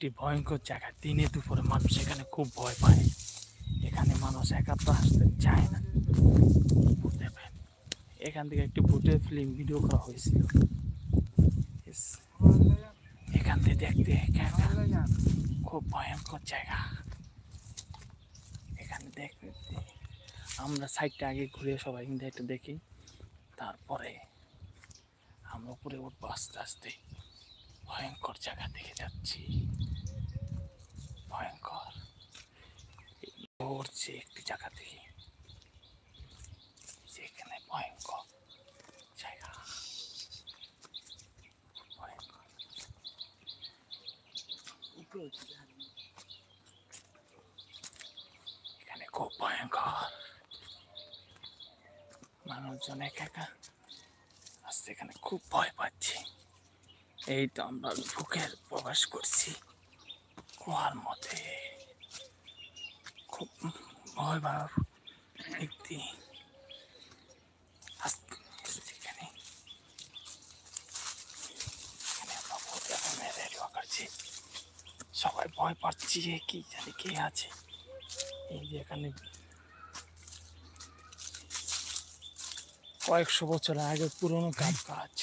একটি ভয়ঙ্কর জায়গা। দিনে দুপুরে মানুষ এখানে খুব ভয় পায়। এখানে মানুষ একা তো আসতে চায় না। এখান থেকে একটি ভূতের ফিল্ম ভিডিও করা হয়েছিল। এখান থেকে দেখতে খুব ভয়ঙ্কর জায়গা। এখানে দেখতে আমরা সাইডটা আগে ঘুরে সবাই কিন্তু একটু দেখি, তারপরে আমরা উপরে উঠবো আস্তে আস্তে। ভয়ঙ্কর জায়গা দেখে যাচ্ছি, ভয়ঙ্কর পড়ছে একটি জায়গা থেকে, সেখানে ভয়ঙ্কর জায়গা, ভয়ঙ্কর। এখানে খুব ভয়ঙ্কর, মানুষজন একা আসতে এখানে খুব ভয় পাচ্ছি। এই তো আমরা বুকের প্রবেশ করছি কুয়ার মধ্যে, খুব ভয় ভাব ব্যক্তি সবাই ভয় পাচ্ছি, কি জানি কে আছে। এই যে এখানে কয়েকশো বছর আগে পুরনো গাছ।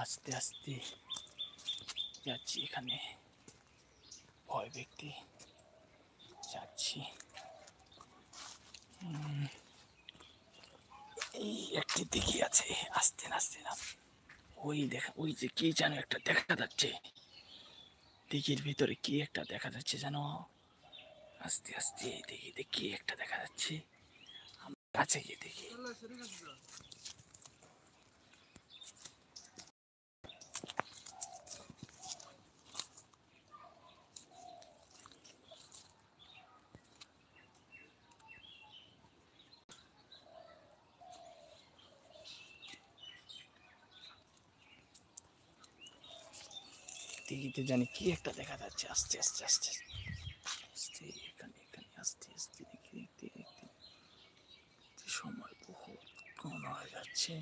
আস্তে আস্তে যাচ্ছি, এখানে ভয় ব্যক্তি যাচ্ছি। এই একটি দিঘি আছে, আস্তে আস্তে না, ওই যে কি যেন একটা দেখা যাচ্ছে, দিঘির ভিতরে কি একটা দেখা যাচ্ছে জানো, আস্তে আস্তে দিঘিতে কি একটা দেখা যাচ্ছে। আমরা কাছে গিয়ে দেখি। দিঘিতে জানি কি একটা দেখা যাচ্ছে, আস্তে আস্তে আস্তে আস্তে এখানে আস্তে আস্তে দেখতে দেখতে সময় বহুত কম হয়ে যাচ্ছে।